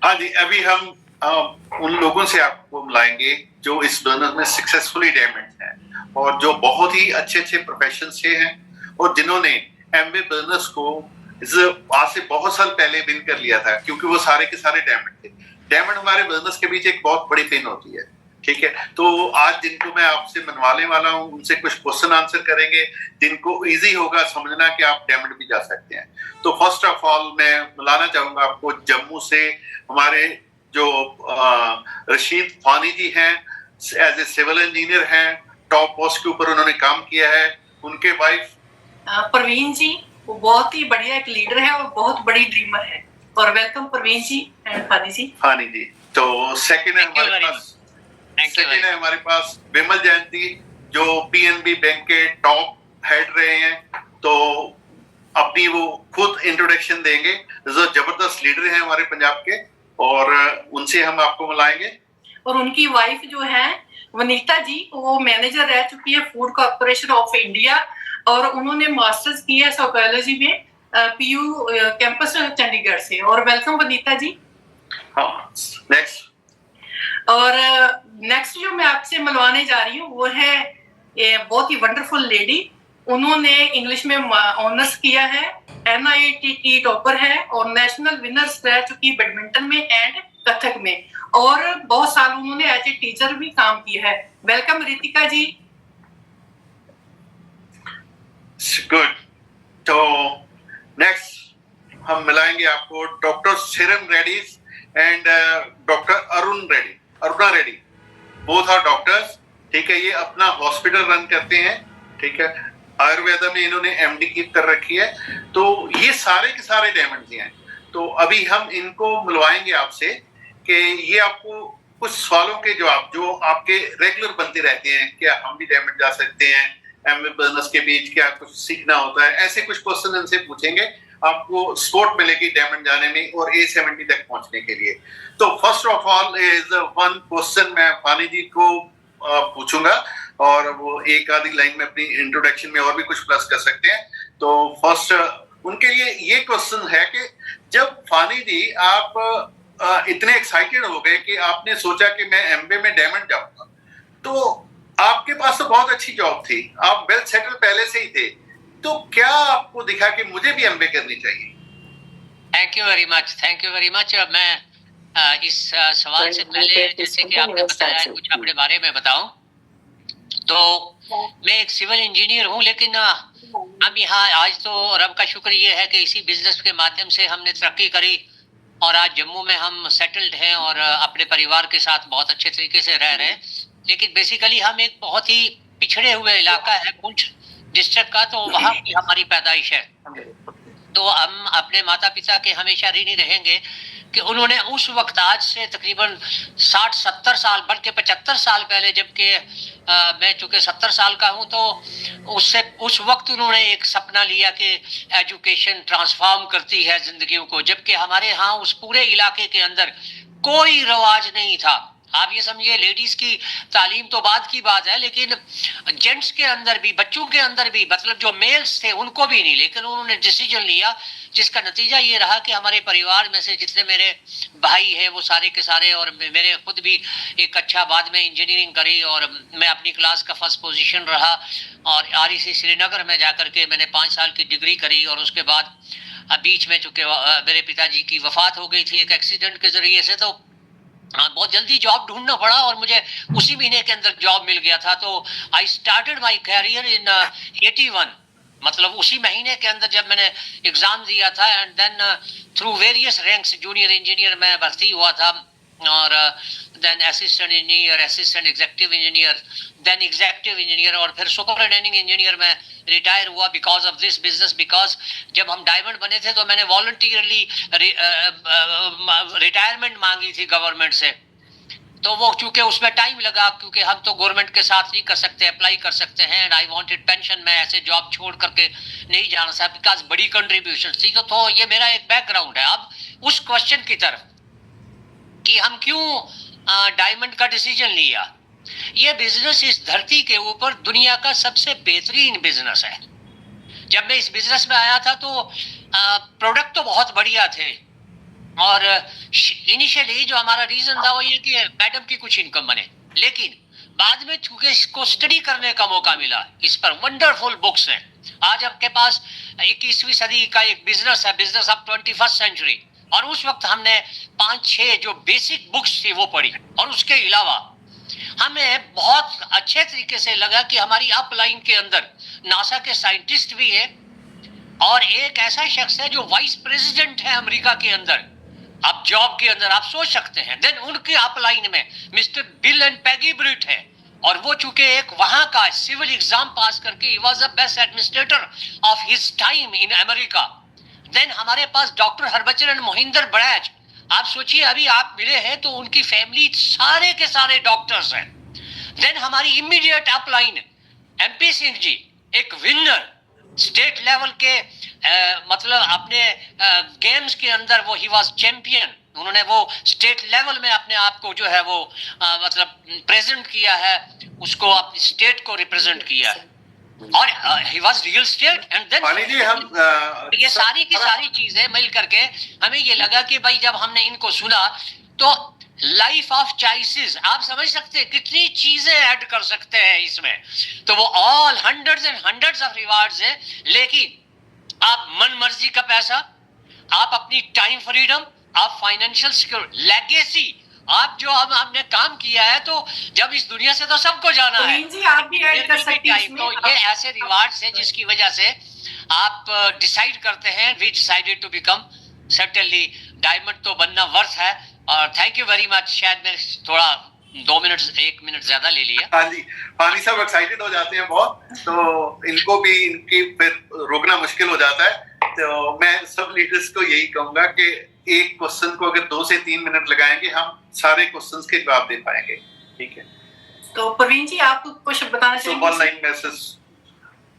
हाँ जी, अभी हम उन लोगों से आपको मिलाएंगे जो इस बिजनेस में सक्सेसफुली डायमंड हैं और जो बहुत ही अच्छे प्रोफेशन से हैं और जिन्होंने एमवे बिजनेस को आज से बहुत साल पहले विन कर लिया था, क्योंकि वो सारे के सारे डायमंड थे। डायमंड हमारे बिजनेस के बीच एक बहुत बड़ी पिन होती है, ठीक है। तो आज जिनको मैं आपसे मनवाने वाला हूँ उनसे कुछ क्वेश्चन आंसर करेंगे जिनको इजी होगा समझना कि आप डायमंड भी जा सकते हैं। तो फर्स्ट ऑफ ऑल मैं बुलाना चाहूंगा आपको जम्मू से हमारे जो रशीद फानी जी हैं, एज ए सिविल इंजीनियर हैं, टॉप पोस्ट के ऊपर उन्होंने काम किया है। उनके वाइफ परवीन जी, वो बहुत ही बढ़िया एक लीडर है और बहुत बड़ी ड्रीमर है। और वेलकम परवीन जी एंड फानी जी। फानी जी। तो सेकंड है हमारे पास विमल जयंती, जो पीएनबी बैंक के टॉप हेड रहे हैं। तो अपनी वो खुद इंट्रोडक्शन देंगे। जबरदस्त लीडर हैं हमारे पंजाब के और उनसे हम आपको मिलाएंगे। और उनकी वाइफ जो है वनीता जी, वो मैनेजर रह चुकी है फूड कॉर्पोरेशन ऑफ इंडिया और उन्होंने मास्टर्स किया है साइकोलॉजी में पीयू कैंपस चंडीगढ़ से। और वेलकम वनीता जी। हाँ, नेक्स्ट। और नेक्स्ट जो मैं आपसे मिलवाने जा रही हूँ वो है बहुत ही वंडरफुल लेडी। उन्होंने इंग्लिश में ऑनर्स किया है, NIET टॉपर है और नेशनल विनर्स रह चुकी बैडमिंटन में एंड कथक में, और बहुत साल उन्होंने एज ए टीचर भी काम किया है। वेलकम रितिका जी। गुड। तो नेक्स्ट हम मिलाएंगे आपको doctor Sriram Reddy and doctor Aruna Reddy. Both are doctors, ठीक है। ये अपना हॉस्पिटल रन करते हैं, ठीक है। आयुर्वेदा में इन्होंने MD की कर रखी है। तो ये सारे के सारे डायमंड हैं। तो अभी हम इनको मिलवाएंगे आपसे कि ये आपको कुछ सवालों के जवाब जो आपके रेगुलर बनते रहते हैं, क्या हम भी डायमंड जा सकते हैं, एमवे बिजनेस के बीच क्या कुछ सीखना होता है, ऐसे कुछ क्वेश्चन इनसे पूछेंगे आपको सपोर्ट मिलेगी डायमंड जाने में और A70 तक पहुंचने के लिए। तो first of all is one question मैं फानी जी को पूछूंगा और वो एक आधी लाइन में अपनी इंट्रोडक्शन में और भी कुछ प्लस कर सकते हैं। तो फर्स्ट उनके लिए ये क्वेश्चन है कि जब फानी जी आप इतने एक्साइटेड हो गए कि आपने सोचा कि मैं एमबीए में डायमंड जाऊंगा, तो आपके पास तो बहुत अच्छी जॉब थी, आप वेल सेटल पहले से ही थे, तो क्या आपको दिखा कि मुझे भी एमबीए करनी चाहिए? Thank you very much. मैं इस सवाल से पहले जैसे कि आपने बताया कुछ अपने बारे में बताऊं, तो मैं एक सिविल इंजीनियर हूं, लेकिन अब यहाँ आज तो रब का शुक्र ये है कि इसी बिजनेस के माध्यम से हमने तरक्की करी और आज जम्मू में हम सेटल्ड हैं और अपने परिवार के साथ बहुत अच्छे तरीके से रह रहे हैं। लेकिन बेसिकली हम एक बहुत ही पिछड़े हुए इलाका है पुंछ डिस्ट्रिक्ट का, तो वहाँ की हमारी पैदाइश है। तो हम अपने माता पिता के हमेशा ऋणी रहेंगे कि उन्होंने उस वक्त, आज से तकरीबन 60-70 साल बल्कि 75 साल पहले, जबकि मैं चूंकि 70 साल का हूं, तो उस वक्त उन्होंने एक सपना लिया कि एजुकेशन ट्रांसफॉर्म करती है जिंदगियों को, जबकि हमारे यहाँ उस पूरे इलाके के अंदर कोई रवाज नहीं था। आप ये समझिए, लेडीज की तालीम तो बाद की बात है, लेकिन जेंट्स के अंदर भी, बच्चों के अंदर भी, मतलब जो मेल्स थे उनको भी नहीं। लेकिन उन्होंने डिसीजन लिया जिसका नतीजा ये रहा कि हमारे परिवार में से जितने मेरे भाई हैं वो सारे के सारे, और मेरे खुद भी एक अच्छा, बाद में इंजीनियरिंग करी और मैं अपनी क्लास का फर्स्ट पोजीशन रहा और REC श्रीनगर में जाकर के मैंने 5 साल की डिग्री करी। और उसके बाद बीच में चूंकि मेरे पिताजी की वफात हो गई थी एक एक्सीडेंट के जरिए से, तो बहुत जल्दी जॉब ढूंढना पड़ा और मुझे उसी महीने के अंदर जॉब मिल गया था। तो I started my career in 81, मतलब उसी महीने के अंदर जब मैंने एग्जाम दिया था। And then through various ranks junior engineer में भर्ती हुआ था और then assistant engineer, assistant executive engineer, then executive engineer और फिर सुपरिटेंडिंग इंजीनियर में रिटायर हुआ because of this business. Because जब हम डायमंड बने थे तो मैंने वॉलंटियरली रिटायरमेंट मांगी थी गवर्नमेंट से, तो वो चूंकि उसमें टाइम लगा, क्योंकि हम तो गवर्नमेंट के साथ नहीं कर सकते, अप्लाई कर सकते हैं। एंड आई वांटेड पेंशन, मैं ऐसे जॉब छोड़ करके नहीं जाना था बिकॉज बड़ी कंट्रीब्यूशन थी। तो ये मेरा एक बैकग्राउंड है। अब उस क्वेश्चन की तरफ कि हम क्यों डायमंड का डिसीजन लिया। ये बिजनेस इस धरती के ऊपर दुनिया का सबसे बेहतरीन बिजनेस है। जब मैं इस बिजनेस में आया था तो प्रोडक्ट तो बहुत बढ़िया थे, और इनिशियली जो हमारा रीजन था वो ये कि मैडम की कुछ इनकम बने, लेकिन बाद में चूंकि इसको स्टडी करने का मौका मिला, इस पर वंडरफुल बुक्स हैं। आज आपके पास 21वीं सदी का एक बिजनेस है, बिजनेस ऑफ 21st सेंचुरी, और उस वक्त हमने 5-6 जो बेसिक बुक्स थी वो पढ़ी, और उसके अलावा हमें बहुत अच्छे तरीके से लगा कि हमारी अपलाइन के अंदर नासा के साइंटिस्ट भी है, और एक ऐसा शख्स है जो वाइस प्रेसिडेंट है अमेरिका के अंदर, आप जॉब के अंदर आप सोच सकते हैं। देन उनके अपलाइन में मिस्टर बिल एंड पैगी ब्रिट है, और वो चूंकि एक वहां का सिविल एग्जाम पास करके he was the best administrator of his time in America. Then हमारे पास डॉक्टर हरबचरन मोहिंदर बड़ैच, आप सोचिए अभी आप मिले हैं तो उनकी फैमिली सारे के सारे डॉक्टर्स हैं। देन हमारी इमीडिएट अपलाइन एमपी सिंह जी, एक विनर स्टेट लेवल के मतलब अपने गेम्स के अंदर वो ही वाज चैंपियन, उन्होंने वो स्टेट लेवल में अपने आप को जो है वो मतलब प्रेजेंट किया है, उसको अपनी स्टेट को रिप्रेजेंट किया है, और he was real estate. And then Pani ji, हम ये सारी की सारी चीजें मिल करके हमें ये लगा कि भाई जब हमने इनको सुना तो लाइफ ऑफ चॉइसेस, आप समझ सकते हैं कितनी चीजें ऐड कर सकते हैं इसमें, तो वो all hundreds and hundreds of rewards है। लेकिन आप मन मर्जी का पैसा, आप अपनी टाइम फ्रीडम, आप फाइनेंशियल सिक्योरिटी, लेगेसी, आप जो हम आपने काम किया है तो जब इस दुनिया से तो सबको जाना है, जी आप भी ऐड कर सकते हैं तो ये ऐसे रिवार्ड्स हैं जिसकी वजह से आप डिसाइड करते हैं। We decided to become certainly diamond तो बनना वर्थ है। और थैंक यू वेरी मच, शायद मैं थोड़ा 1 मिनट ज्यादा ले लिया। हाँ जी, पानी साहब एक्साइटेड हो जाते हैं बहुत, तो इनको भी इनकी फिर रोकना मुश्किल हो जाता है। तो मैं सब लीडर्स को यही कहूंगा कि एक क्वेश्चन को अगर 2 से 3 मिनट लगाएंगे हम सारे क्वेश्चंस के जवाब दे पाएंगे। ठीक है, तो प्रवीण जी आप कुछ बताना चाहेंगे? One line message.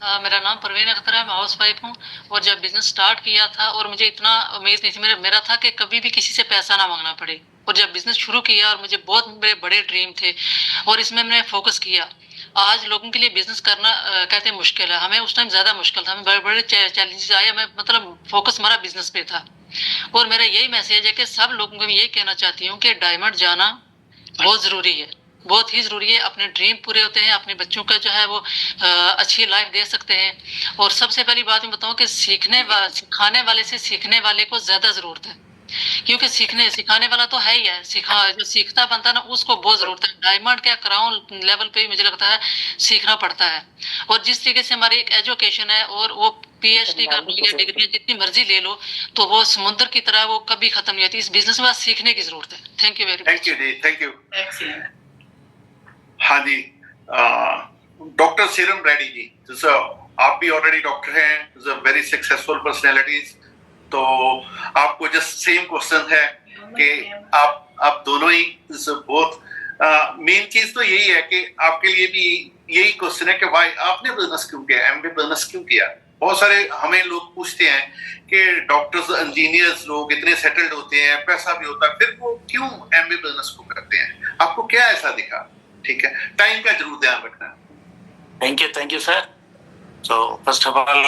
मेरा नाम परवीन अख्तर है, मैं हाउस वाइफ हूँ, और जब बिजनेस स्टार्ट किया था और मुझे इतना उम्मीद नहीं थी, मेरा था कि कभी भी किसी से पैसा ना मांगना पड़े, और जब बिजनेस शुरू किया और मुझे बहुत बड़े ड्रीम थे और इसमें मैंने फोकस किया। आज लोगों के लिए बिजनेस करना कहते हैं मुश्किल है, हमें उस टाइम ज़्यादा मुश्किल था, हमें बड़े चैलेंजेस आए, मैं मतलब फोकस हमारा बिजनेस पे था। और मेरा यही मैसेज है कि सब लोगों को मैं यही कहना चाहती हूँ कि डायमंड जाना बहुत ज़रूरी है, बहुत ही ज़रूरी है। अपने ड्रीम पूरे होते हैं, अपने बच्चों का जो है वो अच्छी लाइफ दे सकते हैं। और सबसे पहली बात मैं बताऊं कि सिखाने वाले से सीखने वाले को ज़्यादा ज़रूरत है, क्योंकि सिखाने वाला तो है ही है, जो सीखता बनता है ना उसको बहुत ज़रूरत है। डायमंड के क्राउन लेवल पे मुझे लगता है सीखना पड़ता है। और जिस तरीके से हमारी एक एजुकेशन है, और वो PhD कर लो, डिग्री जितनी मर्जी ले लो, तो वो समुद्र की तरह वो कभी खत्म नहीं होती। इस बिजनेस में सीखने की जरूरत है। Thank you very much. Thank you ji, thank you. Excellent. हाँ जी, डॉक्टर सीरम रेड्डी जी, आप भी ऑलरेडी डॉक्टर हैं, वेरी सक्सेसफुल पर्सनैलिटीज, तो आपको जस्ट सेम क्वेश्चन है कि आप दोनों ही बहुत मेन चीज तो यही है कि आपके लिए भी यही क्वेश्चन है कि भाई आपने बिजनेस क्यों किया, एमबीए बिजनेस क्यों किया। बहुत सारे हमें लोग पूछते हैं कि डॉक्टर्स इंजीनियर्स लोग इतने सेटल्ड होते हैं, पैसा भी होता है, फिर वो क्यों एमबीए बिजनेस को करते हैं, आपको क्या ऐसा दिखा? ठीक है, टाइम का जरूर ध्यान रखना। Thank you, sir. So first of all,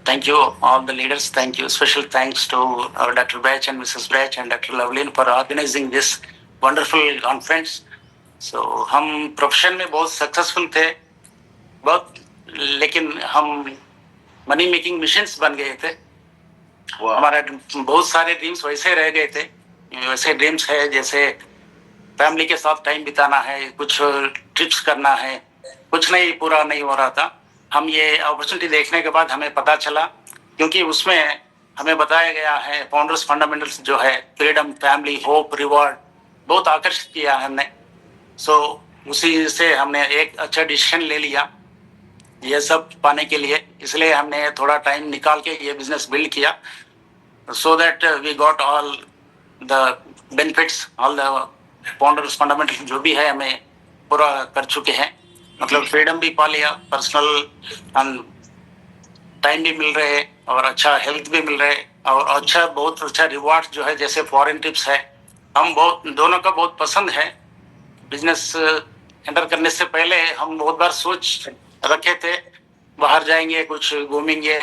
thank you all the leaders. Thank you. Special thanks to our Dr. Bach and Mrs. Bach and Dr. Lovelin for organizing this wonderful conference. So हम profession में बहुत successful थे, बहुत, लेकिन हम money making machines बन गए थे। हमारा बहुत सारे ड्रीम्स वैसे रह गए थे। वैसे ड्रीम्स है जैसे फैमिली के साथ टाइम बिताना है, कुछ ट्रिप्स करना है, कुछ नहीं पूरा नहीं हो रहा था। हम ये अपॉर्चुनिटी देखने के बाद हमें पता चला, क्योंकि उसमें हमें बताया गया है फाउंडर्स फंडामेंटल्स जो है, फ्रीडम, फैमिली, होप, रिवॉर्ड, बहुत आकर्षित किया हमने। सो उसी से हमने एक अच्छा डिसीजन ले लिया ये सब पाने के लिए, इसलिए हमने थोड़ा टाइम निकाल के ये बिजनेस बिल्ड किया, so that we got all the benefits, all the founders fundamental जो भी है हमें पूरा कर चुके हैं। मतलब फ्रीडम भी पा लिया, पर्सनल टाइम भी मिल रहे और अच्छा हेल्थ भी मिल रहे, और अच्छा बहुत अच्छा रिवार्ड जो है, जैसे फॉरेन ट्रिप्स है, हम बहुत दोनों का बहुत पसंद है। बिजनेस एंटर करने से पहले हम बहुत बार सोच रखे थे बाहर जाएंगे, कुछ घूमेंगे,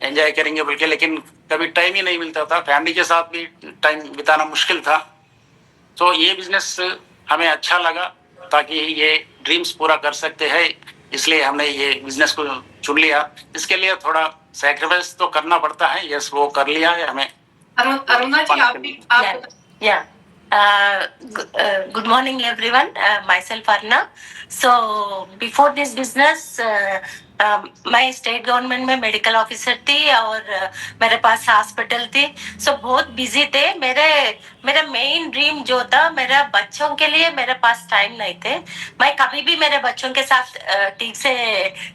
एंजॉय करेंगे बोल के, लेकिन कभी टाइम ही नहीं मिलता था, फैमिली के साथ भी टाइम बिताना मुश्किल था। तो ये बिजनेस हमें अच्छा लगा, ताकि ये ड्रीम्स पूरा कर सकते हैं, इसलिए हमने ये बिजनेस को चुन लिया। इसके लिए थोड़ा सैक्रिफाइस तो करना पड़ता है, यस वो कर लिया है हमें। अरुणा जी आप भी Yeah. Good morning, everyone. Myself Arna. So before this business, मैं स्टेट गवर्नमेंट में मेडिकल ऑफिसर थी और मेरे पास हॉस्पिटल थी। सो बहुत बिजी थे। मेरा मेन ड्रीम जो था, मेरा बच्चों के लिए मेरे पास टाइम नहीं थे। मैं कभी भी मेरे बच्चों के साथ ठीक से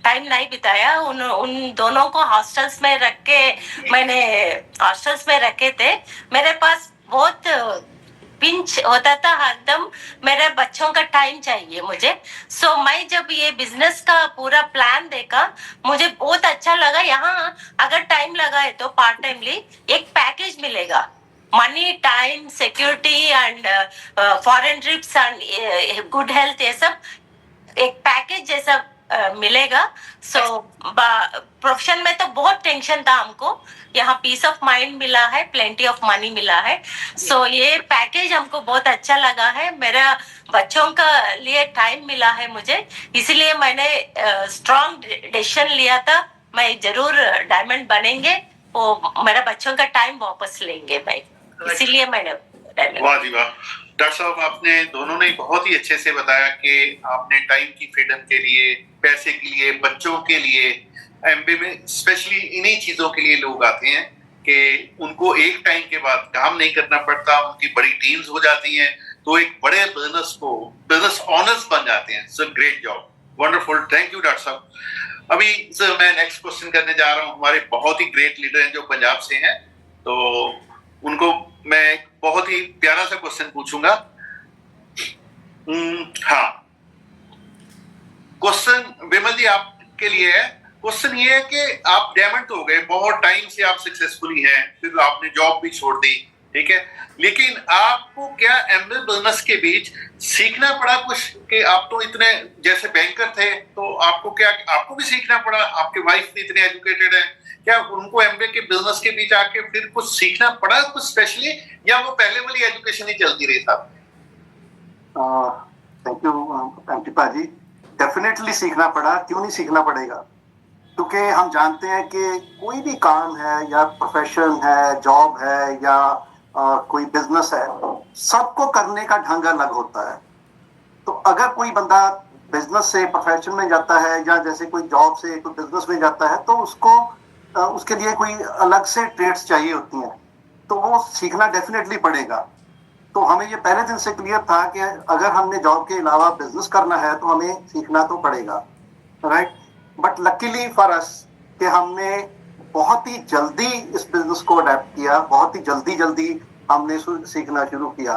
टाइम नहीं बिताया। उन दोनों को हॉस्टल्स में रखे थे। मेरे पास बहुत पिंच होता था हरदम, मेरे बच्चों का टाइम चाहिए मुझे। सो मैं जब ये बिजनेस का पूरा प्लान देखा, मुझे बहुत अच्छा लगा। यहाँ अगर टाइम लगा है तो पार्ट टाइमली एक पैकेज मिलेगा, money, time, security and foreign trips and good health, ये सब एक पैकेज जैसा मिलेगा। सो प्रोफेशन में तो बहुत टेंशन था हमको, यहाँ पीस ऑफ माइंड मिला है, प्लेंटी ऑफ मनी मिला है। सो ये पैकेज हमको बहुत अच्छा लगा है। मेरा बच्चों का लिए टाइम मिला है मुझे, इसलिए मैंने स्ट्रॉन्ग डिसीजन लिया था, मैं जरूर डायमंड बनेंगे, वो मेरा बच्चों का टाइम वापस लेंगे भाई, इसीलिए मैंने डायमंड। वाह जी वाह। डॉक्टर साहब आपने दोनों ने बहुत ही अच्छे से बताया कि आपने टाइम की फ्रीडम के लिए, पैसे के लिए, बच्चों के लिए, एमबी में स्पेशली इन्हीं चीजों के लिए लोग आते हैं कि उनको एक टाइम के बाद काम नहीं करना पड़ता, उनकी बड़ी टीम्स हो जाती हैं, तो एक बड़े बिजनेस ऑनर्स बन जाते हैं। सो great job, wonderful, thank you doctor साहब। अभी सर मैं नेक्स्ट क्वेश्चन करने जा रहा हूँ। हमारे बहुत ही ग्रेट लीडर हैं जो पंजाब से हैं, तो उनको मैं बहुत ही प्यारा सा क्वेश्चन पूछूंगा। हाँ, क्वेश्चन विमल जी आपके लिए है। क्वेश्चन ये है कि आप डायमंड तो हो गए, बहुत टाइम से आप सक्सेसफुली हैं, फिर आपने जॉब भी छोड़ दी, ठीक है, लेकिन आपको क्या एमबी बिजनेस के बीच सीखना पड़ा कुछ? कि आप तो इतने जैसे बैंकर थे, तो आपको भी सीखना पड़ा? आपके वाइफ भी इतने एजुकेटेड है, क्या उनको एमबीए के बिजनेस के बीच आके फिर कुछ सीखना पड़ा कुछ स्पेशली, या वो पहले वाली एजुकेशन ही चलती रही साहब? Thank you Ankita ji. Definitely सीखना पड़ा, क्यों नहीं सीखना पड़ेगा, क्योंकि हम जानते हैं कि कोई भी काम है या प्रोफेशन है, जॉब है या कोई बिजनेस है, सबको करने का ढंग अलग होता है। तो अगर कोई बंदा बिजनेस से प्रोफेशन में जाता है या जैसे कोई जॉब से कोई बिजनेस में जाता है, तो उसके लिए कोई अलग से ट्रेड्स चाहिए होती हैं, तो वो सीखना डेफिनेटली पड़ेगा। तो हमें ये पहले दिन से क्लियर था कि अगर हमने जॉब के अलावा बिजनेस करना है तो हमें सीखना तो पड़ेगा, right. But luckily for us कि हमने बहुत ही जल्दी इस बिजनेस को अडेप्ट किया, बहुत ही जल्दी हमने सीखना शुरू किया,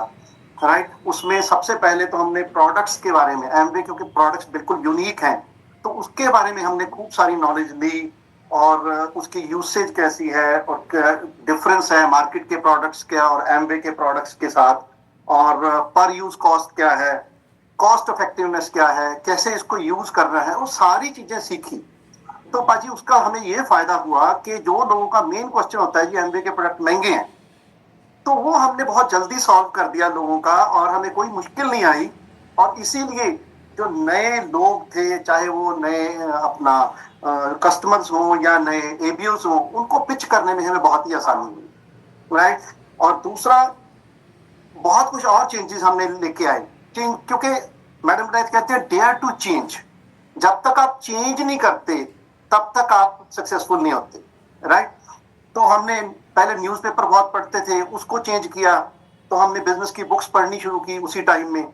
राइट। उसमें सबसे पहले तो हमने प्रोडक्ट्स के बारे में, एमबी क्योंकि प्रोडक्ट्स बिल्कुल यूनिक हैं, तो उसके बारे में हमने खूब सारी नॉलेज ली, और उसकी यूसेज कैसी है और डिफरेंस है मार्केट के प्रोडक्ट्स के और एमबी के प्रोडक्ट्स के साथ, और पर यूज कॉस्ट क्या है, कॉस्ट इफेक्टिवनेस क्या है, कैसे इसको यूज करना है, वो सारी चीजें सीखी। तो पाजी उसका हमें ये फायदा हुआ कि जो लोगों का मेन क्वेश्चन होता है जी एमबी के प्रोडक्ट महंगे हैं, तो वो हमने बहुत जल्दी सॉल्व कर दिया लोगों का, और हमें कोई मुश्किल नहीं आई। और इसीलिए जो नए लोग थे, चाहे वो नए अपना कस्टमर्स हो या नए एबीओस हो, उनको पिच करने में हमें बहुत ही आसानी हुई, राइट। और दूसरा, बहुत कुछ और चेंजेस हमने लेके आए, क्योंकि मैडम राइट कहते हैं डेयर टू चेंज। जब तक आप चेंज नहीं करते तब तक आप सक्सेसफुल नहीं होते, राइट। तो हमने पहले न्यूज़पेपर बहुत पढ़ते थे, उसको चेंज किया, तो हमने बिजनेस की बुक्स पढ़नी शुरू की उसी टाइम में।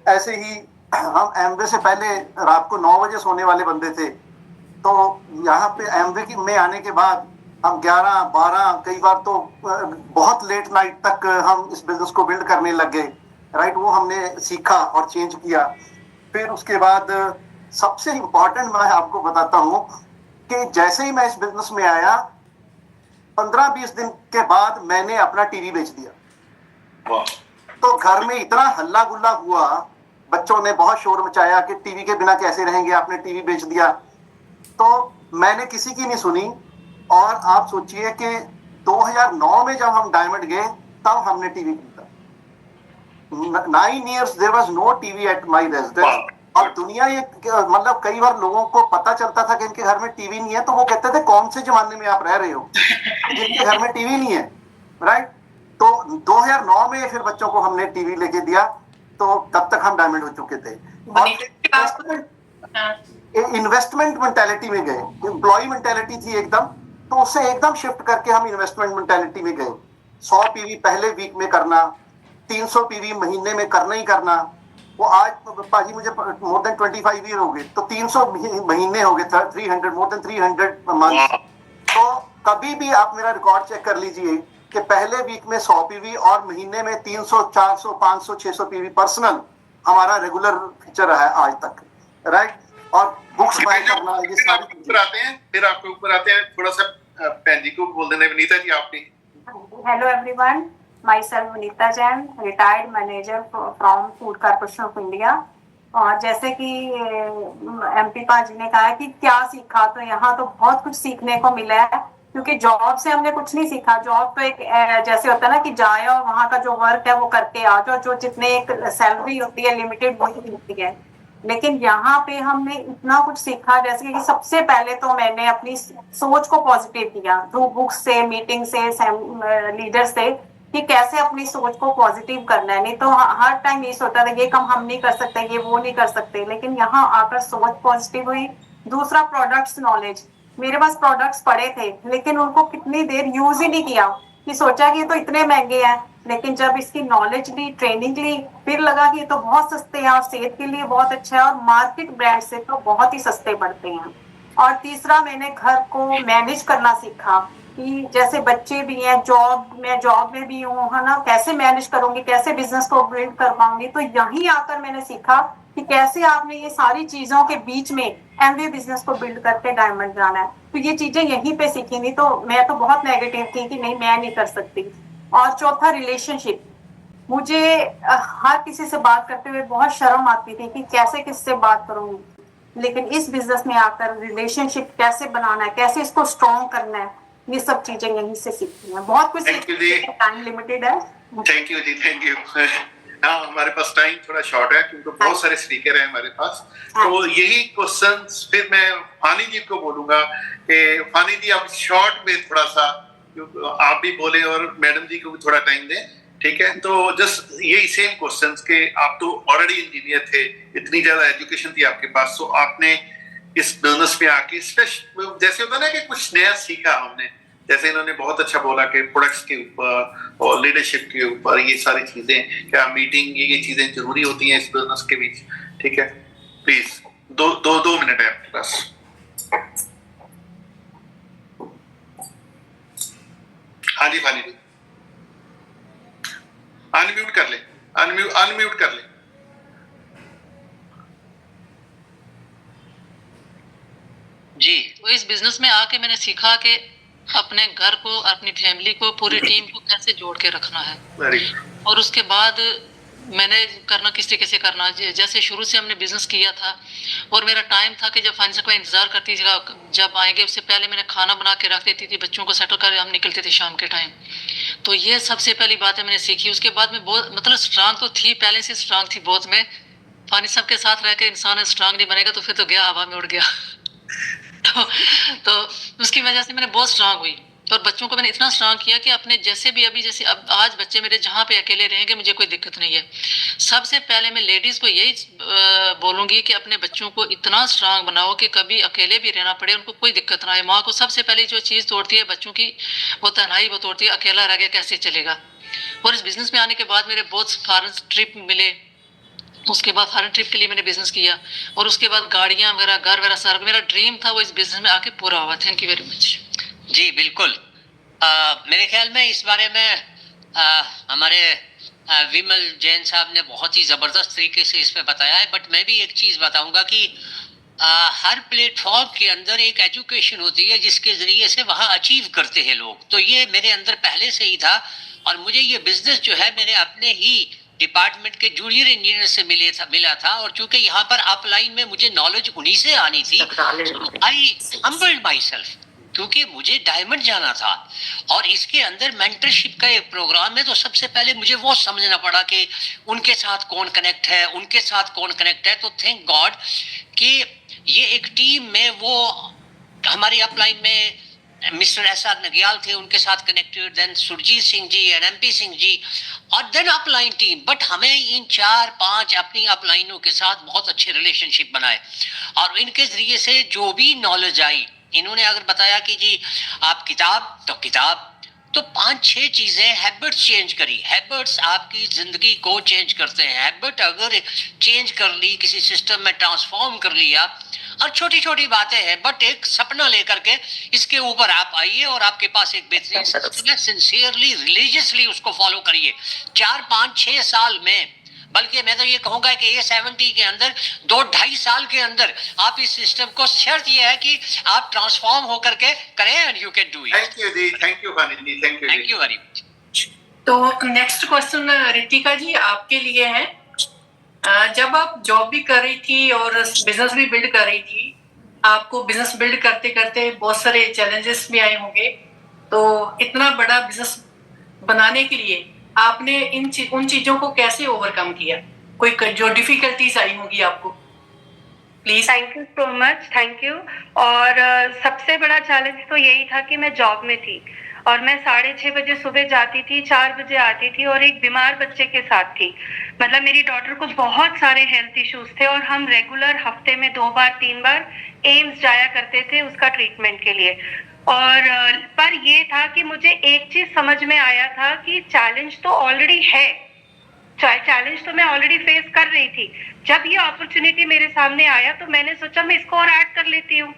ऐसे ही हम एमबी से पहले रात को 9 बजे सोने वाले बंदे थे, तो यहाँ पे एमबी में आने के बाद हम 11, 12, कई बार तो बहुत लेट नाइट तक हम इस बिजनेस को बिल्ड करने लग गए, राइट। वो हमने सीखा और चेंज किया। फिर उसके बाद सबसे इम्पोर्टेंट मैं आपको बताता हूँ कि जैसे ही मैं इस बिजनेस में आया, 15-20 दिन के बाद मैंने अपना टीवी बेच दिया। तो घर में इतना हल्ला गुल्ला हुआ, बच्चों ने बहुत शोर मचाया कि टीवी के बिना कैसे रहेंगे, आपने टीवी बेच दिया। तो मैंने किसी की नहीं सुनी, और आप सोचिए कि 2009 में जब हम डायमंड गए तब हमने टीवी खरीदा। 9 years there was no TV at my residence। और दुनिया ये मतलब कई बार लोगों को पता चलता था कि इनके घर में टीवी नहीं है तो वो कहते थे कौन से जमाने में आप रह रहे हो जिनके घर में टीवी नहीं है, राइट। तो 2009 में फिर बच्चों को हमने टीवी लेके दिया, तो तब तक हम डायमंड हो चुके थे। इन्वेस्टमेंट मेंटालिटी में गए, एम्प्लॉय मेंटालिटी थी एकदम, तो उससे एकदम शिफ्ट करके हम इन्वेस्टमेंट मेंटालिटी में गए। 100 पीवी पहले वीक में करना, 300 पीवी महीने में करना ही करना। वो आज पाजी मुझे मोर देन 25 ईयर हो गए, तो 300 महीने हो गए, 300 मोर देन 300 मंथ। तो कभी भी आप मेरा रिकॉर्ड चेक कर लीजिए कि पहले वीक में 100 पीवी और महीने में 300, 400, 500, 600 पीवी पर्सनल हमारा रेगुलर फीचर रहा है आज तक, राइट। और बुक्स बाय करना, ये सारी ऊपर आते हैं, फिर आपके ऊपर आते हैं। थोड़ा सा भैन जी को बोल देना, विनीता जी आप भी। Hello everyone, myself Vinita Jain, retired manager from Food Corporation of India। और जैसे कि एमपी पाजी ने कहा कि क्या सीखा, तो यहाँ तो बहुत कुछ सीखने को मिला है, क्योंकि जॉब से हमने कुछ नहीं सीखा। जॉब तो एक जैसे होता है ना कि जाए और वहाँ का जो वर्क है वो करके आ जाओ, जो जितने एक सैलरी होती है लिमिटेड वही मिलती है। लेकिन यहाँ पे हमने इतना कुछ सीखा, जैसे कि सबसे पहले तो मैंने अपनी सोच को पॉजिटिव किया थ्रू बुक्स से, मीटिंग से, लीडर से, कि कैसे अपनी सोच को पॉजिटिव करना है। नहीं तो हर टाइम ये सोचता था ये काम हम नहीं कर सकते, ये वो नहीं कर सकते, लेकिन यहाँ आकर सोच पॉजिटिव हुई। दूसरा, प्रोडक्ट्स नॉलेज। मेरे पास प्रोडक्ट्स पड़े थे लेकिन उनको कितनी देर यूज ही नहीं किया, कि सोचा कि ये तो इतने महंगे हैं, लेकिन जब इसकी नॉलेज ली, ट्रेनिंग ली, फिर लगा कि ये तो बहुत सस्ते हैं और सेहत के लिए बहुत अच्छा है और मार्केट ब्रांड से तो बहुत ही सस्ते पड़ते हैं। और तीसरा, मैंने घर को मैनेज करना सीखा, कि जैसे बच्चे भी हैं, जॉब में भी हूँ, है ना, कैसे मैनेज करूंगी, कैसे बिजनेस को बिल्ड कर पाऊंगी। तो यहीं आकर मैंने सीखा कि कैसे आपने ये सारी चीजों के बीच में एमवे बिजनेस को बिल्ड करके डायमंड जाना है। तो ये चीजें यहीं पे सीखी। नहीं तो मैं तो बहुत नेगेटिव थी कि नहीं मैं नहीं कर सकती। और चौथा, रिलेशनशिप। मुझे हर किसी से बात करते हुए बहुत शर्म आती थी कि कैसे किससे बात करूंगी, लेकिन इस बिजनेस में आकर रिलेशनशिप कैसे बनाना है, कैसे इसको स्ट्रॉन्ग करना है, ये सब चीजें यहीं से सीखती हैं। बहुत कुछ, टाइम लिमिटेड है। Thank you ji, thank you. हाँ, हमारे पास टाइम थोड़ा शॉर्ट है क्योंकि बहुत सारे स्पीकर हैं हमारे पास। तो यही क्वेश्चंस फिर मैं फानी जी को बोलूंगा कि फानी जी आप शॉर्ट में थोड़ा सा आप भी बोले और मैडम जी को भी थोड़ा टाइम दें, ठीक है। तो जस्ट यही सेम क्वेश्चंस के आप तो ऑलरेडी इंजीनियर थे, इतनी ज्यादा एजुकेशन थी आपके पास, तो आपने इस बिजनेस में आके जैसे होता ना कि कुछ नया सीखा हमने, जैसे इन्होंने बहुत अच्छा बोला कि प्रोडक्ट्स के ऊपर और लीडरशिप के ऊपर, ये सारी चीजें, क्या मीटिंग, ये चीजें जरूरी होती हैं इस बिजनेस के बीच, ठीक है। प्लीज दो मिनट है आपके पास। हाँ जी फानी जी, अनम्यूट कर ले, अनम्यूट कर ले। जी, तो इस बिजनेस में आके मैंने सीखा कि अपने घर को, अपनी फैमिली को, पूरी टीम को कैसे जोड़ के रखना है। और उसके बाद मैंने करना किस तरीके से करना, जैसे शुरू से हमने बिजनेस किया था और मेरा टाइम था कि जब फाइनेंस का इंतजार करती थी जब आएंगे, उससे पहले मैंने खाना बना के रख देती थी, बच्चों को सेटल कर हम निकलते थे शाम के टाइम। तो ये सबसे पहली बात है मैंने सीखी। उसके बाद में बहुत मतलब स्ट्रांग तो थी, पहले से स्ट्रांग थी बहुत। में फानी साहब के साथ रह के इंसान स्ट्रांग नहीं बनेगा तो फिर तो गया, हवा में उड़ गया। तो उसकी वजह से मैंने बहुत स्ट्रांग हुई और बच्चों को मैंने इतना स्ट्रांग किया कि अपने जैसे भी अभी जैसे अब आज बच्चे मेरे जहाँ पे अकेले रहेंगे मुझे कोई दिक्कत नहीं है। सबसे पहले मैं लेडीज को यही बोलूंगी कि अपने बच्चों को इतना स्ट्रांग बनाओ कि कभी अकेले भी रहना पड़े उनको कोई दिक्कत ना आए। माँ को सबसे पहले जो चीज़ तोड़ती है बच्चों की वो तन्हाई वो तोड़ती है, अकेला रह गया कैसे चलेगा। और इस बिजनेस में आने के बाद मेरे बहुत फॉरेन ट्रिप मिले, उसके बाद फॉरेन ट्रिप के लिए मैंने बिजनेस किया और उसके बाद गाड़ियाँ वगैरह, घर वगैरह सारा मेरा ड्रीम था वो इस बिजनेस में आके पूरा हुआ। Thank you very much. जी बिल्कुल। मेरे ख्याल में इस बारे में हमारे विमल जैन साहब ने बहुत ही ज़बरदस्त तरीके से इसमें बताया है। बट मैं भी एक चीज़ बताऊंगा कि हर प्लेटफॉर्म के अंदर एक एजुकेशन होती है जिसके ज़रिए से वहाँ अचीव करते हैं लोग। तो ये मेरे अंदर पहले से ही था और मुझे ये बिजनेस जो है मेरे अपने ही डिपार्टमेंट के जूनियर इंजीनियर से मिला था और चूंकि यहाँ पर अपलाइन में मुझे नॉलेज उन्हीं से आनी थी, आई हम्बल्ड माई सेल्फ। क्योंकि मुझे डायमंड जाना था और इसके अंदर मेंटरशिप का एक प्रोग्राम है, तो सबसे पहले मुझे वो समझना पड़ा कि उनके साथ कौन कनेक्ट है, उनके साथ कौन कनेक्ट है। तो थैंक गॉड कि ये एक टीम में वो हमारी अपलाइन में मिस्टर एहसाद नगियाल थे, उनके साथ connected, then Surjeet Singh ji and MP Singh ji और देन अपलाइन टीम। बट हमें इन 4-5 अपनी अपलाइनों के साथ बहुत अच्छे रिलेशनशिप बनाए और इनके जरिए से जो भी नॉलेज आई, इन्होंने अगर बताया कि जी आप किताब तो किताब, तो 5-6 चीजें हैबिट्स चेंज करी। हैबिट्स आपकी जिंदगी को चेंज करते हैं। हैबिट अगर चेंज कर ली, किसी सिस्टम में ट्रांसफॉर्म कर लिया, और छोटी छोटी बातें हैं बट एक सपना लेकर के इसके ऊपर आप आइए और आपके पास एक बेहतरीन सिस्टम है। सिंसियरली रिलीजियसली उसको फॉलो करिए 4-5-6 साल में, बल्कि मैं तो ये कहूंगा कि ये 70 के अंदर 2-2.5 साल के अंदर आप इस सिस्टम को, शर्त ये है कि आप ट्रांसफॉर्म होकर के करें and you can do it. Thank you ji, thank you Khanid ji, thank you very much. तो नेक्स्ट क्वेश्चन रितिका जी आपके लिए है। जब आप जॉब भी कर रही थी और बिजनेस भी बिल्ड कर रही थी, आपको बिजनेस बिल्ड करते करते बहुत सारे चैलेंजेस भी आए होंगे, तो इतना बड़ा बिजनेस बनाने के लिए आपने उन चीजों को कैसे ओवरकम किया? कोई जो डिफिकल्टीज आई होगी आपको, please. Thank you so much, thank you. और सबसे बड़ा चैलेंज तो यही था कि मैं जॉब में थी और मैं 6:30 बजे सुबह जाती थी, 4 बजे आती थी और एक बीमार बच्चे के साथ थी। मतलब मेरी डॉटर को बहुत सारे हेल्थ इश्यूज थे और हम रेगुलर हफ्ते में 2 बार 3 बार एम्स जाया करते थे उसका ट्रीटमेंट के लिए। और पर ये था कि मुझे एक चीज समझ में आया था कि चैलेंज तो ऑलरेडी है, चैलेंज तो मैं ऑलरेडी फेस कर रही थी। जब ये अपॉर्चुनिटी मेरे सामने आया तो मैंने सोचा मैं इसको और ऐड कर लेती हूँ,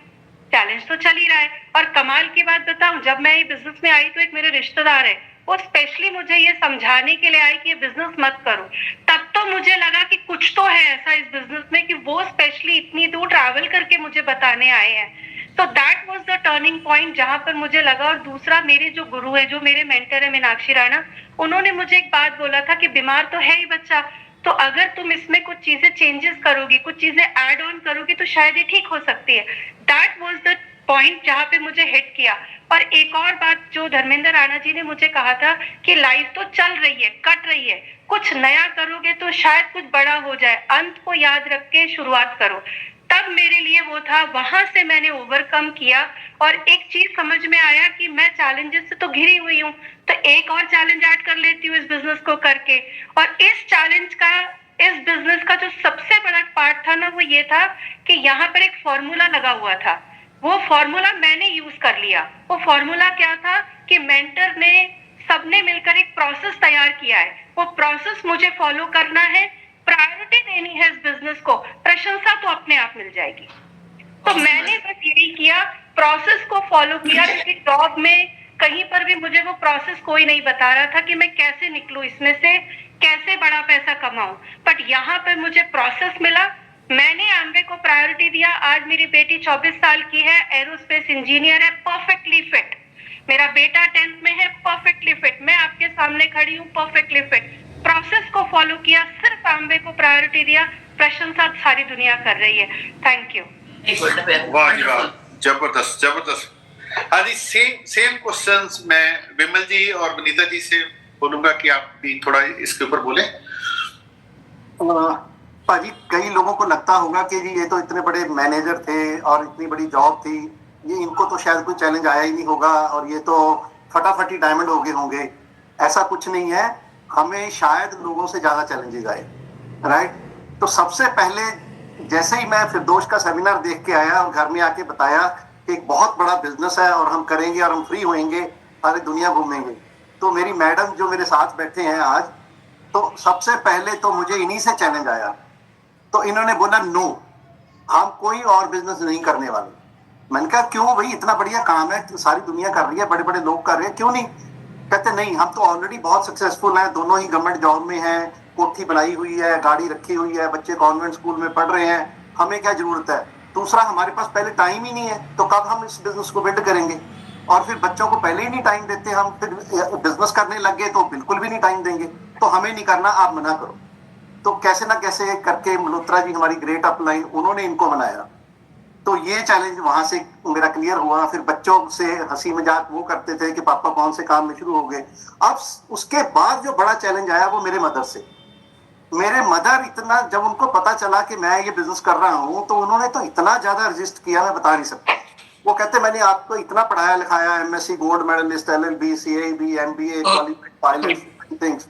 चैलेंज तो चल ही रहा है। और कमाल की बात बताऊं, जब मैं ये बिजनेस में आई तो एक मेरे रिश्तेदार है, वो स्पेशली मुझे ये समझाने के लिए आई कि ये बिजनेस मत करो। तब तो मुझे लगा कि कुछ तो है ऐसा इस बिजनेस में कि वो स्पेशली इतनी दूर ट्रैवल करके मुझे बताने आए हैं। तो that was the turning point जहां पर मुझे लगा। और दूसरा, मेरे जो गुरु है, जो मेरे मेंटर है मीनाक्षी राणा, उन्होंने मुझे एक बात बोला था कि बीमार तो है ही बच्चा, तो अगर तुम इसमें कुछ चीजें चेंजेस करोगी, कुछ चीजें ऐड ऑन करोगी तो शायद ये ठीक हो सकती है। दैट वाज द पॉइंट जहां पे मुझे हिट किया। और एक और बात जो धर्मेंद्र राणा जी ने मुझे कहा था कि लाइफ तो चल रही है, कट रही है, कुछ नया करोगे तो शायद कुछ बड़ा हो जाए, अंत को याद रख के शुरुआत करो। तब मेरे लिए वो था, वहां से मैंने ओवरकम किया और एक चीज समझ में आया कि मैं चैलेंजेस से तो घिरी हुई हूँ, तो एक और चैलेंज ऐड कर लेती हूँ इस बिजनेस को करके। और इस चैलेंज का, इस बिजनेस का जो सबसे बड़ा पार्ट था ना, वो ये था कि यहाँ पर एक फॉर्मूला लगा हुआ था। वो फॉर्मूला मैंने यूज कर लिया। वो फॉर्मूला क्या था कि मेंटर ने, सबने मिलकर एक प्रोसेस तैयार किया है, वो प्रोसेस मुझे फॉलो करना है, प्रायोरिटी देनी है इस बिजनेस को, प्रशंसा तो अपने आप मिल जाएगी। तो मैंने बस यही किया, प्रोसेस को फॉलो किया, क्योंकि जॉब में कहीं पर भी मुझे वो प्रोसेस कोई नहीं बता रहा था कि मैं कैसे निकलूं इसमें से, कैसे बड़ा पैसा कमाऊं। बट यहाँ पर मुझे प्रोसेस मिला, मैंने एमवे को प्रायोरिटी दिया। आज मेरी बेटी 24 साल की है, एरोस्पेस इंजीनियर है, परफेक्टली फिट। मेरा बेटा 10th में है, परफेक्टली फिट। मैं आपके सामने खड़ी हूँ, परफेक्टली फिट। प्रोसेस को फॉलो किया, सिर्फ एमवे को प्रायोरिटी दिया, प्रशंसा सारी दुनिया कर रही है। Thank you. वाह जी वाह, जबरदस्त जबरदस्त। आदि सेम क्वेश्चंस मैं विमल जी और वनीता जी से बोलूंगा कि आप भी थोड़ा इसके ऊपर बोले। पाजी, कई लोगों को लगता होगा कि जी ये तो इतने बड़े मैनेजर थे और इतनी बड़ी जॉब थी, ये इनको तो शायद कोई चैलेंज आया ही नहीं होगा और ये तो फटाफटी डायमंड हो गए होंगे। ऐसा कुछ नहीं है, हमें शायद लोगों से ज्यादा चैलेंजेस आए, राइट। तो सबसे पहले जैसे ही मैं फिरदौस का सेमिनार देख के आया और घर में आके बताया कि एक बहुत बड़ा बिजनेस है और हम करेंगे और हम फ्री होएंगे, सारी दुनिया घूमेंगे, तो मेरी मैडम जो मेरे साथ बैठे हैं आज, तो सबसे पहले तो मुझे इन्हीं से चैलेंज आया। तो इन्होंने बोला नो, हम कोई और बिजनेस नहीं करने वाले। मैंने कहा क्यों भाई, इतना बढ़िया काम है, सारी दुनिया कर रही है, बड़े बड़े लोग कर रहे हैं, क्यों नहीं? कहते नहीं, हम तो ऑलरेडी बहुत सक्सेसफुल हैं, दोनों ही गवर्नमेंट जॉब में हैं, कोठी बनाई हुई है, गाड़ी रखी हुई है, बच्चे कॉन्वेंट स्कूल में पढ़ रहे हैं, हमें क्या जरूरत है? दूसरा, हमारे पास पहले टाइम ही नहीं है, तो कब हम इस बिजनेस को बिल्ड करेंगे? और फिर बच्चों को पहले ही नहीं टाइम देते हम, फिर बिजनेस करने लग गए तो बिल्कुल भी नहीं टाइम देंगे, तो हमें नहीं करना, आप मना करो। तो कैसे ना कैसे करके मल्होत्रा जी, हमारी ग्रेट अपलाइन, उन्होंने इनको बनाया तो ये चैलेंज वहां से मेरा क्लियर हुआ। फिर बच्चों से हंसी मजाक वो करते थे कि पापा कौन से काम में शुरू हो गए। अब उसके बाद जो बड़ा चैलेंज आया वो मेरे मदर से। मेरे मदर इतना, जब उनको पता चला कि मैं ये बिजनेस कर रहा हूँ, तो उन्होंने तो इतना ज्यादा रजिस्ट किया, मैं बता नहीं सकता। वो कहते मैंने आपको इतना पढ़ाया लिखाया, MSc gold medallist, LLB, CAB, MBA, qualified pilot things,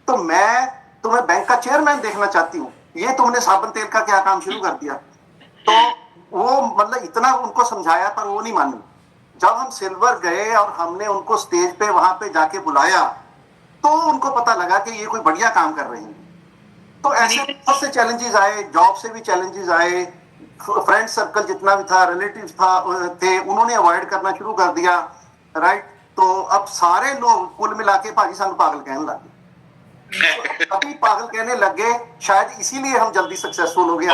तो मैं तुम्हें बैंक का चेयरमैन देखना चाहती हूँ, ये तुमने साबुन तेल का क्या काम शुरू कर दिया। तो वो मतलब इतना उनको समझाया पर वो नहीं मानी। जब हम सिल्वर गए और हमने उनको स्टेज पे वहां पे जाके बुलाया, तो उनको पता लगा कि ये कोई बढ़िया काम कर रहे हैं। तो ऐसे बहुत से चैलेंजेस आए, जॉब से भी चैलेंजेस आए, फ्रेंड सर्कल जितना भी था, रिलेटिव्स थे, उन्होंने अवॉइड करना शुरू कर दिया, राइट। तो अब सारे लोग कुल मिला के भाजी सानू पागल कहने लगे। तो अभी पागल कहने लग गए, शायद इसीलिए हम जल्दी सक्सेसफुल हो गए।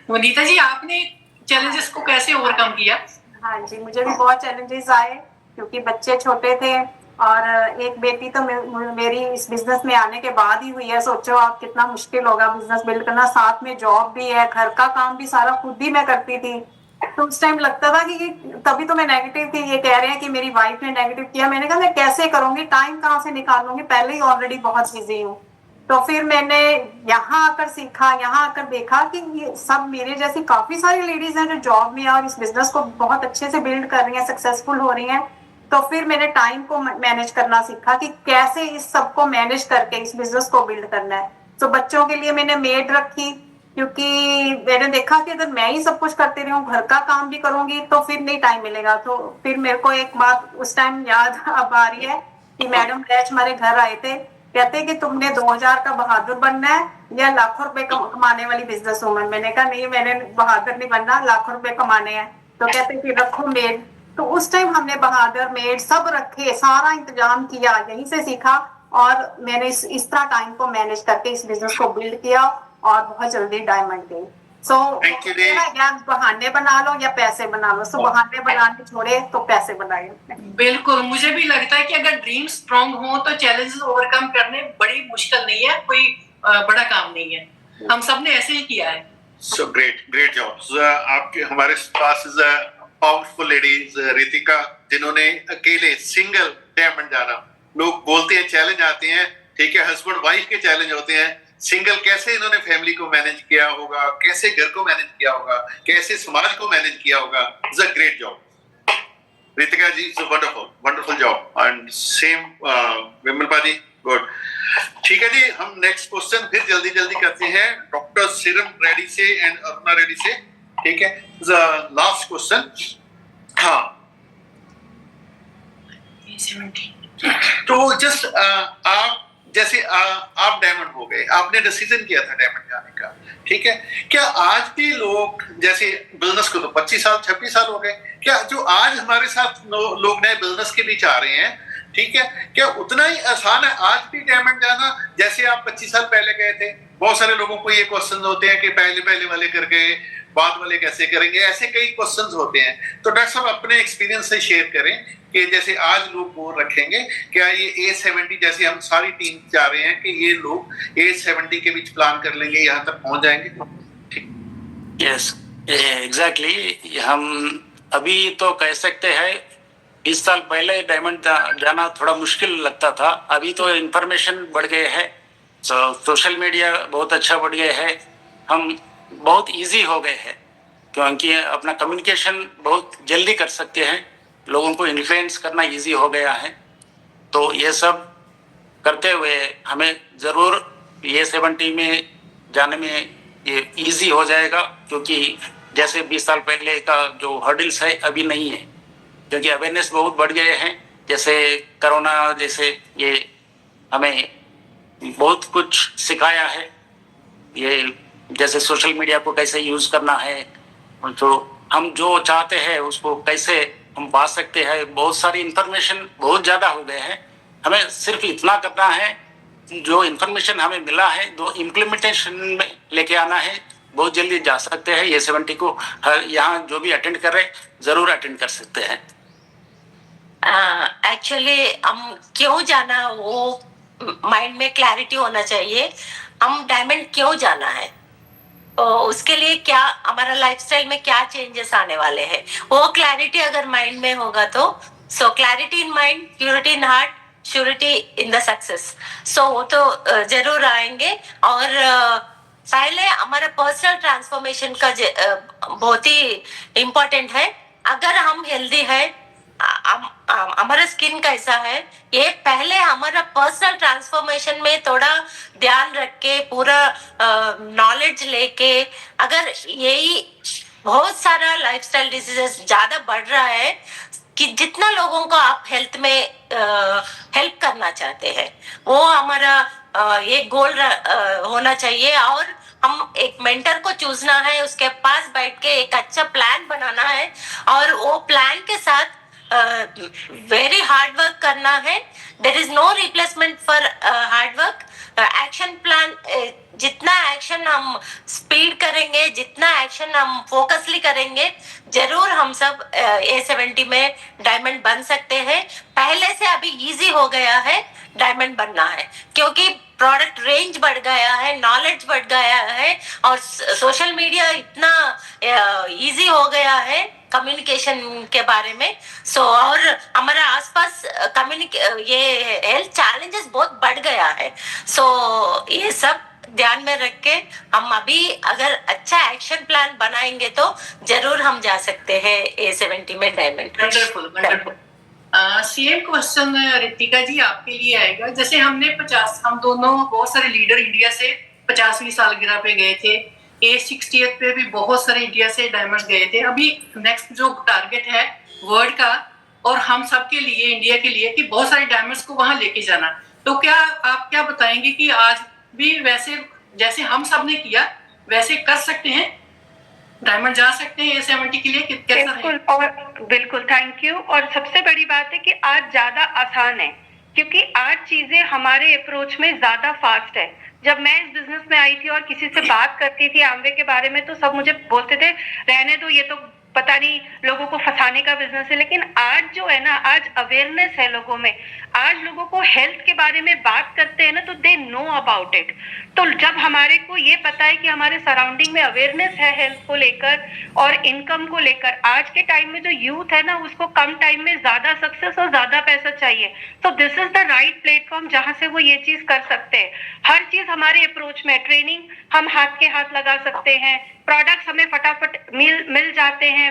वनीता जी, आपने चैलेंजेस को कैसे ओवरकम किया? हाँ जी, मुझे भी बहुत चैलेंजेस आए क्योंकि बच्चे छोटे थे और एक बेटी तो मेरी इस बिजनेस में आने के बाद ही हुई है। सोचो आप कितना मुश्किल होगा बिजनेस बिल्ड करना, साथ में जॉब भी है, घर का काम भी सारा खुद ही मैं करती थी। तो उस टाइम लगता था कि तभी तो मैं नेगेटिव थी। ये कह रहे हैं कि मेरी वाइफ ने नेगेटिव किया, मैंने कहा मैं कैसे करूंगी, टाइम कहाँ से निकालूंगी, पहले ही ऑलरेडी बहुत बिजी हूँ। तो फिर मैंने यहाँ आकर सीखा, यहाँ आकर देखा कि ये सब मेरे जैसी काफी सारी लेडीज हैं जो जॉब में और इस बिजनेस को बहुत अच्छे से बिल्ड कर रही हैं, सक्सेसफुल हो रही हैं। तो फिर मैंने टाइम को मैनेज करना सीखा कि कैसे इस सब को मैनेज करके इस बिजनेस को बिल्ड करना है। तो बच्चों के लिए मैंने मेड रखी क्योंकि मैंने देखा कि अगर मैं ही सब कुछ करती रही हूँ, घर का काम भी करूंगी तो फिर नहीं टाइम मिलेगा। तो फिर मेरे को एक बात उस टाइम याद अब आ रही है कि मैडम बैच हमारे घर आए थे, कहते कि तुमने 2000 का बहादुर बनना है या लाखों रुपए कमाने वाली बिजनेस वूमन। मैंने कहा नहीं, मैंने बहादुर नहीं बनना, लाखों रुपए कमाने हैं। तो कहते कि रखो मेड। तो उस टाइम हमने बहादुर, मेड सब रखे, सारा इंतजाम किया, यहीं से सीखा और मैंने इस तरह टाइम को मैनेज करके इस बिजनेस को बिल्ड किया और बहुत जल्दी डायमंड गई। सो या बहाने बना लो या पैसे बना लो। सो बहाने बनाने छोड़े तो पैसे बनाए। बिल्कुल, मुझे भी लगता है कि अगर ड्रीम स्ट्रांग हो तो चैलेंजेस ओवरकम करने बड़ी मुश्किल नहीं है, कोई बड़ा काम नहीं है। हम सब ने ऐसे ही किया है। So great job. आपके हमारे पास is a powerful ladies Ritika, जिन्होंने अकेले सिंगल डायमंड जाना। लोग बोलते हैं चैलेंज आते हैं, ठीक है, हस्बैंड वाइफ के चैलेंज होते हैं, सिंगल कैसे इन्होंने फैमिली को मैनेज किया होगा, कैसे घर को मैनेज किया होगा, कैसे समाज को मैनेज किया होगा। It's a great job Ritika ji, it's a wonderful job and same Vimal paaji, good. ठीक है जी, हम नेक्स्ट क्वेश्चन फिर जल्दी करते हैं डॉक्टर सीरम रेड्डी से एंड अरुणा रेड्डी से, ठीक है। Last question. हाँ, तो जस्ट आप जैसे आप डायमंड हो गए, आपने डिसीजन किया था डायमंड जाने का, ठीक है। क्या आज भी लोग, जैसे बिजनेस को तो 25 साल 26 साल हो गए, क्या जो आज हमारे साथ लोग नए बिजनेस के बीच आ रहे हैं, ठीक है, क्या उतना ही आसान है आज भी डायमंड जाना जैसे आप 25 साल पहले गए थे? बहुत सारे लोगों को ये क्वेश्चन होते हैं कि पहले वाले कर गए, बाद वाले कैसे करेंगे, ऐसे कई क्वेश्चंस होते हैं। तो डॉक्टर साहब अपने एक्सपीरियंस से शेयर करें कि जैसे आज लोग गोल रखेंगे, क्या ये एज 70, जैसे हम सारी टीम चाह रहे हैं कि ये लोग एज 70 के बीच प्लान कर लेंगे, यहाँ तक पहुंच जाएंगे? Yes, exactly. हम अभी तो कह सकते हैं 20 साल पहले डायमंड जाना थोड़ा मुश्किल लगता था, अभी तो इंफॉर्मेशन बढ़ गए है, सोशल मीडिया बहुत अच्छा बढ़ गया है, हम बहुत इजी हो गए हैं क्योंकि अपना कम्युनिकेशन बहुत जल्दी कर सकते हैं, लोगों को इन्फ्लुएंस करना इजी हो गया है। तो ये सब करते हुए हमें ज़रूर ये 70 में जाने में ये इजी हो जाएगा, क्योंकि जैसे 20 साल पहले का जो हर्डल्स है अभी नहीं है, क्योंकि अवेयरनेस बहुत बढ़ गए हैं। जैसे कोरोना जैसे ये हमें बहुत कुछ सिखाया है, ये जैसे सोशल मीडिया को कैसे यूज़ करना है, तो हम जो चाहते हैं उसको कैसे हम पा सकते हैं, बहुत सारी इंफॉर्मेशन बहुत ज़्यादा हो गए हैं। हमें सिर्फ इतना करना है, जो इंफॉर्मेशन हमें मिला है तो इम्प्लीमेंटेशन में लेके आना है, बहुत जल्दी जा सकते हैं। ये 70 को यहाँ जो भी अटेंड कर रहे ज़रूर अटेंड कर सकते हैं। एक्चुअली हम क्यों जाना, वो माइंड में क्लैरिटी होना चाहिए। हम डायमंड क्यों जाना है, उसके लिए क्या हमारा लाइफस्टाइल में क्या चेंजेस आने वाले हैं, वो क्लैरिटी अगर माइंड में होगा तो so clarity in mind, purity in heart, surety in the success, so वो तो जरूर आएंगे। और पहले हमारा पर्सनल ट्रांसफॉर्मेशन का बहुत ही इम्पोर्टेंट है। अगर हम हेल्दी है, हमारा स्किन कैसा है, ये पहले हमारा पर्सनल ट्रांसफॉर्मेशन में थोड़ा ध्यान रख के पूरा नॉलेज लेके, अगर यही बहुत सारा लाइफस्टाइल डिसीजेस ज्यादा बढ़ रहा है कि जितना लोगों को आप हेल्थ में हेल्प करना चाहते हैं, वो हमारा ये गोल होना चाहिए। और हम एक मेंटर को चूजना है, उसके पास बैठ के एक अच्छा प्लान बनाना है और वो प्लान के साथ वेरी हार्ड वर्क करना है। There is no replacement for hard work. Action plan, जितना एक्शन हम स्पीड करेंगे, जितना एक्शन हम फोकसली करेंगे, जरूर हम सब A70 में डायमंड बन सकते हैं। पहले से अभी इजी हो गया है डायमंड बनना है, क्योंकि प्रोडक्ट रेंज बढ़ गया है, नॉलेज बढ़ गया है और सोशल मीडिया इतना इजी हो गया है कम्युनिकेशन के बारे में। सो और हमारा आसपास ये हेल्थ चैलेंजेस बहुत बढ़ गया है। सो ये सब ध्यान में रख के हम अभी अगर अच्छा एक्शन प्लान बनाएंगे तो जरूर हम जा सकते हैं A70 में diamond. Wonderful wonderful. Same question Ritika ji आपके लिए आएगा। जैसे हम दोनों बहुत सारे लीडर इंडिया से 50वीं सालगिरह पे गए थे, A60 पे भी बहुत सारे इंडिया से डायमंड गए थे। अभी नेक्स्ट जो टारगेट है वर्ल्ड का और हम सब के लिए, इंडिया के लिए, कि बहुत सारे डायमंड्स को वहां लेके जाना, तो क्या आप क्या बताएंगे कि आज भी वैसे जैसे हम सब ने किया वैसे कर सकते हैं, डायमंड जा सकते हैं A70 के लिए? कैसा बिल्कुल, और बिल्कुल थैंक यू। और सबसे बड़ी बात है कि आज ज्यादा आसान है, क्योंकि आज चीजें हमारे अप्रोच में ज्यादा फास्ट है। जब मैं इस बिजनेस में आई थी और किसी से बात करती थी एमवे के बारे में, तो सब मुझे बोलते थे रहने दो, ये तो पता नहीं लोगों को फंसाने का बिजनेस है। लेकिन आज जो है ना, आज अवेयरनेस है लोगों में, आज लोगों को हेल्थ के बारे में बात करते हैं ना तो दे नो अबाउट इट। तो जब हमारे को ये पता है कि हमारे सराउंडिंग में अवेयरनेस है हेल्थ को लेकर और इनकम को लेकर, आज के टाइम में जो यूथ है ना उसको कम टाइम में ज्यादा सक्सेस और ज्यादा पैसा चाहिए, तो this is the right platform जहां से वो ये चीज कर सकते हैं। हर चीज हमारे अप्रोच में, ट्रेनिंग हम हाथ के हाथ लगा सकते हैं, प्रोडक्ट्स हमें फटाफट मिल जाते हैं,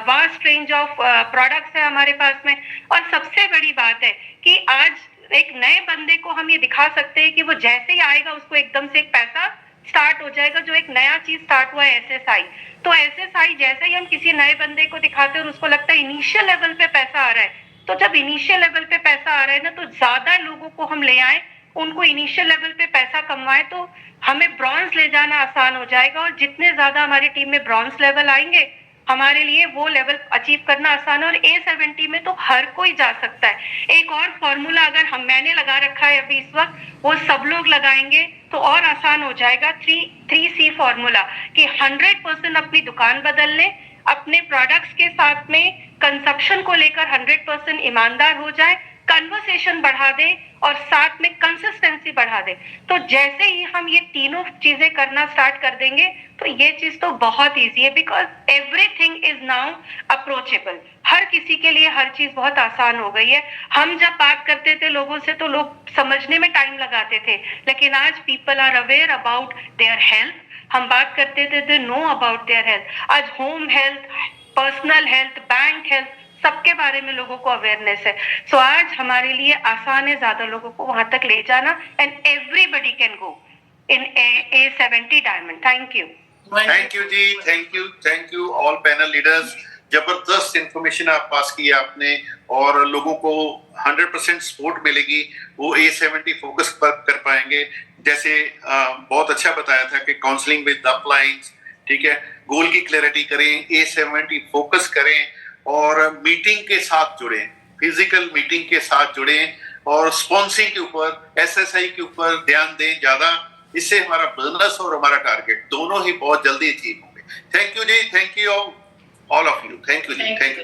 वास्ट रेंज ऑफ प्रोडक्ट्स है हमारे पास में। और सबसे बड़ी बात है कि आज एक नए बंदे को हम ये दिखा सकते हैं कि वो जैसे ही आएगा उसको एकदम से एक पैसा स्टार्ट हो जाएगा। जो एक नया चीज स्टार्ट हुआ है SSI, तो SSI जैसे ही हम किसी नए बंदे को दिखाते हैं और उसको लगता है इनिशियल लेवल पे पैसा आ रहा है, तो जब इनिशियल लेवल पे पैसा आ रहा है ना, तो ज्यादा लोगों को हम ले आए, उनको इनिशियल लेवल पे पैसा कमवाए, तो हमें ब्रॉन्ज ले जाना आसान हो जाएगा। और जितने ज्यादा हमारी टीम में ब्रॉन्ज लेवल आएंगे, हमारे लिए वो लेवल अचीव करना आसान है। और A70 में तो हर कोई जा सकता है। एक और फॉर्मूला अगर मैंने लगा रखा है अभी इस वक्त, वो सब लोग लगाएंगे तो और आसान हो जाएगा। 3C फॉर्मूला कि 100% अपनी दुकान बदल लें, अपने प्रोडक्ट्स के साथ में कंजप्शन को लेकर 100% ईमानदार हो जाए, कन्वर्सेशन बढ़ा दे और साथ में कंसिस्टेंसी बढ़ा दे। तो जैसे ही हम ये तीनों चीजें करना स्टार्ट कर देंगे तो ये चीज तो बहुत इजी है, because everything is now approachable. हर किसी के लिए हर चीज बहुत आसान हो गई है। हम जब बात करते थे लोगों से तो लोग समझने में टाइम लगाते थे, लेकिन आज people are aware about their health. हम बात करते थे they know about their health. आज home health, personal health, bank health, सबके बारे में लोगों को अवेयरनेस है। सो आज हमारे लिए आसान है ज्यादा लोगों को वहां तक ले जाना, and everybody can go in A70 diamond. Thank you ji, thank you all panel leaders. जबरदस्त इंफॉर्मेशन आप पास की आपने और लोगों को 100% सपोर्ट मिलेगी, वो A70 फोकस कर पाएंगे। जैसे बहुत अच्छा बताया था कि काउंसलिंग विद अपलाइंस, ठीक है, गोल की क्लैरिटी करें, A70 फोकस करें और मीटिंग के साथ जुड़े, फिजिकल मीटिंग के साथ जुड़े और स्पॉन्सिंग के ऊपर, SSI के ऊपर ध्यान दें ज्यादा। इससे हमारा बिजनेस और हमारा टारगेट दोनों ही बहुत जल्दी अचीव होंगे। Thank you ji, thank you all of you, thank you ji, thank you.